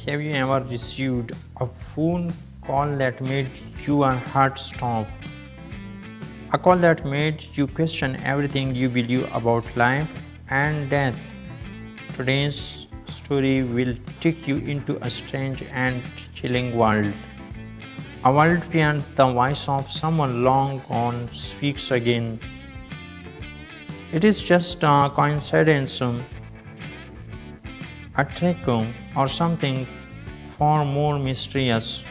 Have you ever received a phone call that made your heart stop? A call that made you question everything you believe about life and death. Today's story will take you into a strange and chilling world. A world where the voice of someone long gone speaks again. It is just a coincidence, a trick, or something far more mysterious.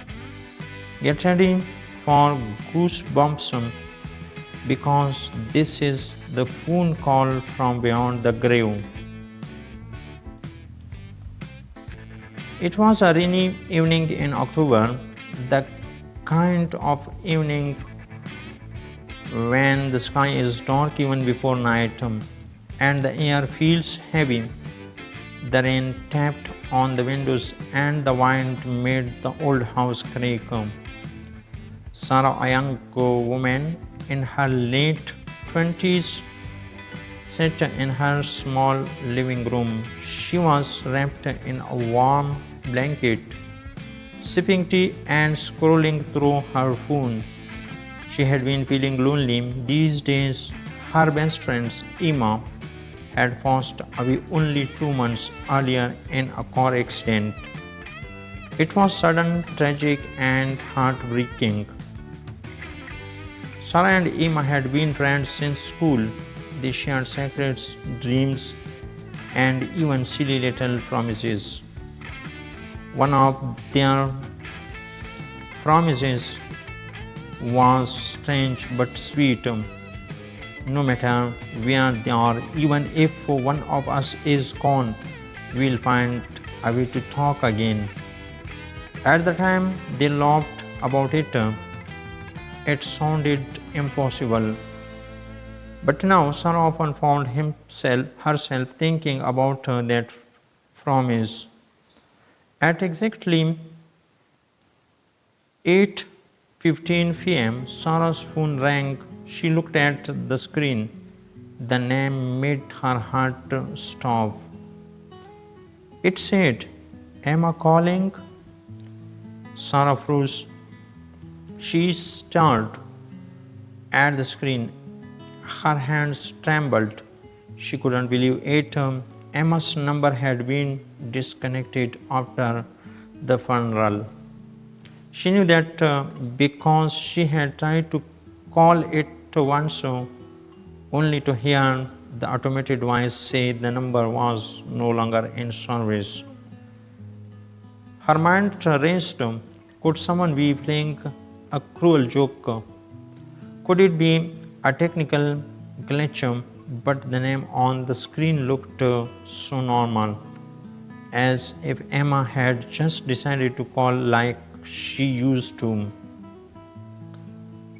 Get ready for goosebumps because this is the phone call from beyond the grave. It was a rainy evening in October, the kind of evening when the sky is dark even before night and the air feels heavy. The rain tapped on the windows and the wind made the old house creak. Sarah, a young woman in her late 20s, sat in her small living room. She was wrapped in a warm blanket, sipping tea and scrolling through her phone. She had been feeling lonely these days. Her best friend, Emma, had passed away only 2 months earlier in a car accident. It was sudden, tragic, and heartbreaking. Sarah and Emma had been friends since school. They shared secrets, dreams, and even silly little promises. One of their promises was strange but sweet. No matter where they are, even if one of us is gone, we'll find a way to talk again. At the time, they laughed about it. It sounded impossible. But now, Sarah often found herself thinking about that promise. At exactly 8:15 p.m., Sarah's phone rang. She looked at the screen. The name made her heart stop. It said, "Emma calling?" Sarah froze. She stared at the screen. Her hands trembled. She couldn't believe it. Emma's number had been disconnected after the funeral. She knew that because she had tried to call it once, only to hear the automated voice say the number was no longer in service. Her mind raced. Could someone be playing a cruel joke? Could it be a technical glitch? But the name on the screen looked so normal, as if Emma had just decided to call like she used to.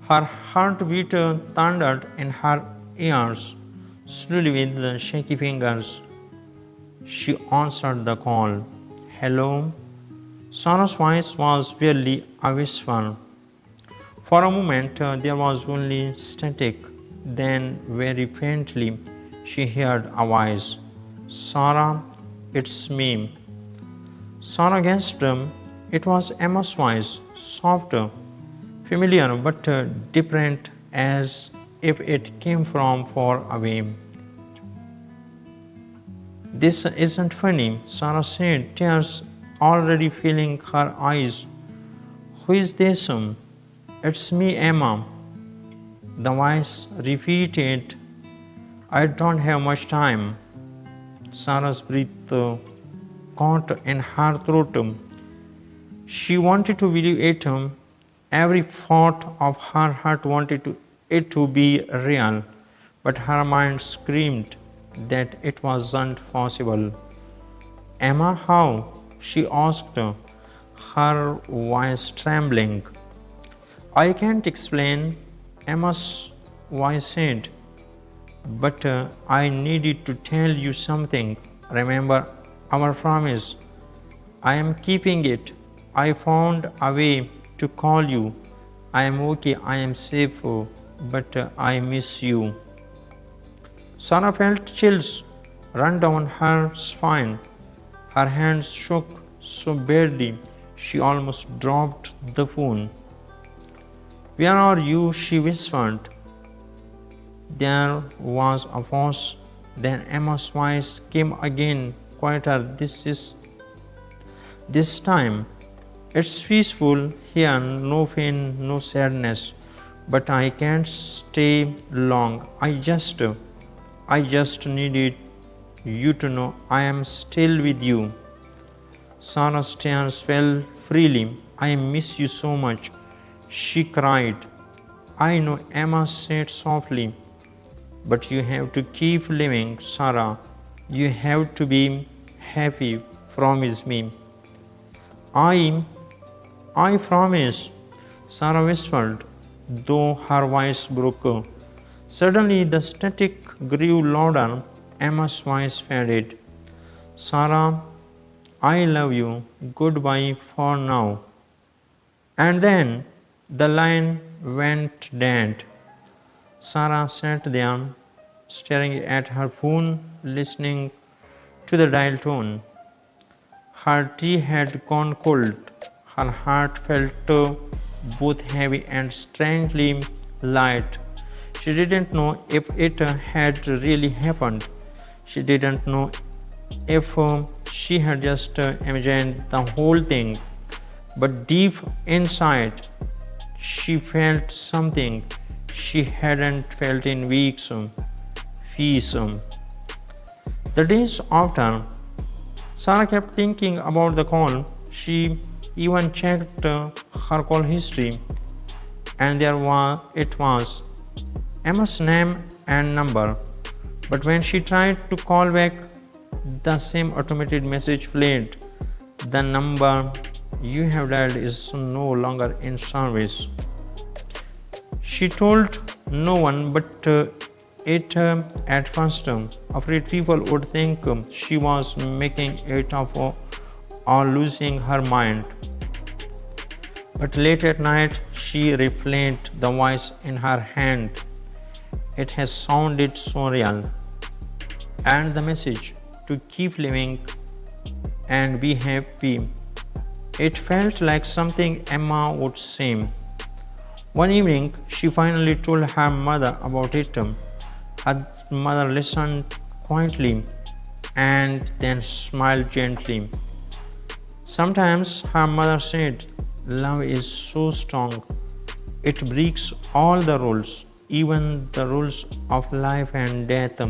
Her heartbeat thundered in her ears. Slowly, with shaky fingers, she answered the call. "Hello?" Sarah's voice was barely a whisper. For a moment, there was only static. Then, very faintly, she heard a voice. "Sarah, it's me." Sarah gasped. It was Emma's voice, soft, familiar but different, as if it came from far away. "This isn't funny," Sarah said, tears already filling her eyes. "Who is this?" "It's me, Emma." The voice repeated. "I don't have much time." Sarah's breath caught in her throat. She wanted to believe it. Every thought of her heart wanted it to be real, but her mind screamed that it wasn't possible. "Emma, how?" she asked, her voice trembling. "I can't explain," Emma's voice said, "but I needed to tell you something. Remember our promise? I am keeping it. I found a way to call you. I am okay, I am safe, but I miss you." Sarah felt chills run down her spine. Her hands shook so badly she almost dropped the phone. Where are you? She whispered. There was a pause. Then Emma's voice came again, quieter. This time. It's peaceful here, no pain, no sadness. But I can't stay long. I just needed you to know I am still with you. Sarah's tears fell freely. I miss you so much. She cried. I know, Emma said softly. But you have to keep living, Sarah. You have to be happy. Promise me. I I promise, Sarah whispered, though her voice broke. Suddenly the static grew louder. Emma's voice faded. Sarah, I love you. Goodbye for now. And then the line went dead. Sarah sat there, staring at her phone, listening to the dial tone. Her tea had gone cold. Her heart felt both heavy and strangely light. She didn't know if it had really happened. She didn't know if she had just imagined the whole thing. But deep inside, she felt something she hadn't felt in weeks. Peace. The days after, Sarah kept thinking about the call. She even checked her call history, and it was Emma's name and number. But when she tried to call back, the same automated message played. The number you have dialed is no longer in service. She told no one but it at first, afraid people would think she was making it up or losing her mind. But late at night, she replayed the voice in her hand. It has sounded so real. And the message to keep living and be happy. It felt like something Emma would say. One evening, she finally told her mother about it. Her mother listened quietly and then smiled gently. Sometimes her mother said, love is so strong, it breaks all the rules, even the rules of life and death.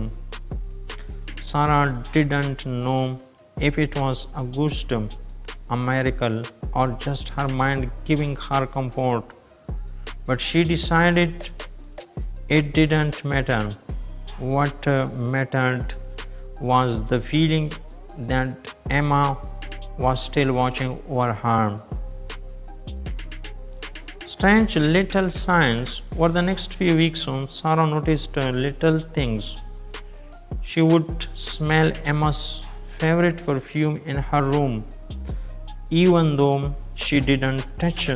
Sarah didn't know if it was a ghost, a miracle, or just her mind giving her comfort. But she decided it didn't matter. What mattered was the feeling that Emma was still watching over her. Strange little signs. Over the next few weeks, Sarah noticed little things. She would smell Emma's favorite perfume in her room, even though she didn't touch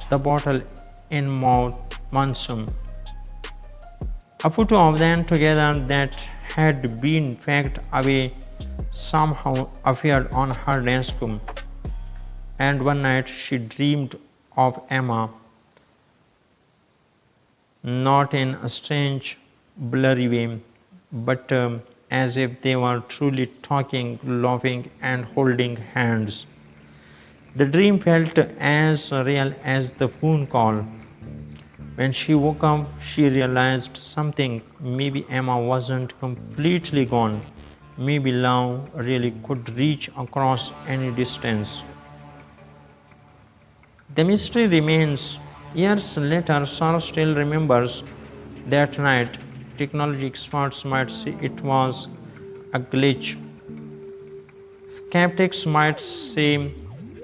the bottle in months. A photo of them together that had been packed away somehow appeared on her desk. And one night she dreamed of Emma, not in a strange, blurry way, but as if they were truly talking, laughing, and holding hands. The dream felt as real as the phone call. When she woke up, she realized something. Maybe Emma wasn't completely gone. Maybe love really could reach across any distance. The mystery remains. Years later, Sarah still remembers that night. Technology experts might say it was a glitch. Skeptics might say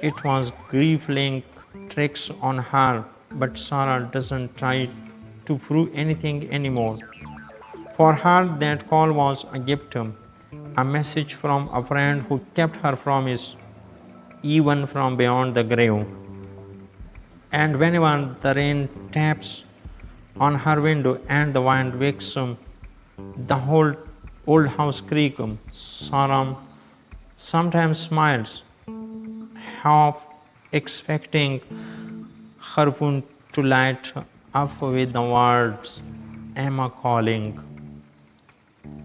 it was grief playing tricks on her, but Sarah doesn't try to prove anything anymore. For her, that call was a gift, a message from a friend who kept her promise, even from beyond the grave. And whenever the rain taps on her window and the wind wakes the whole old house creak, Sarah sometimes smiles, half expecting her phone to light up with the words, Emma calling.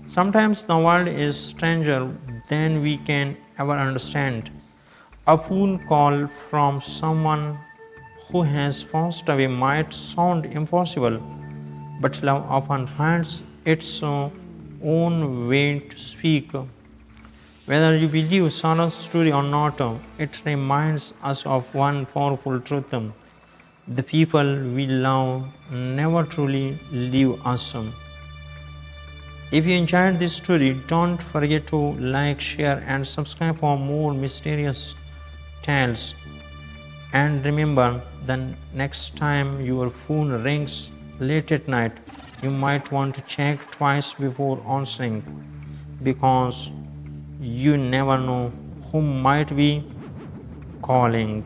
Sometimes the world is stranger than we can ever understand. A phone call from someone who has passed away might sound impossible, but love often finds its own way to speak. Whether you believe Sarah's story or not, it reminds us of one powerful truth. The people we love never truly leave us. If you enjoyed this story, don't forget to like, share, and subscribe for more mysterious tales. And remember, the next time your phone rings late at night, you might want to check twice before answering because you never know who might be calling.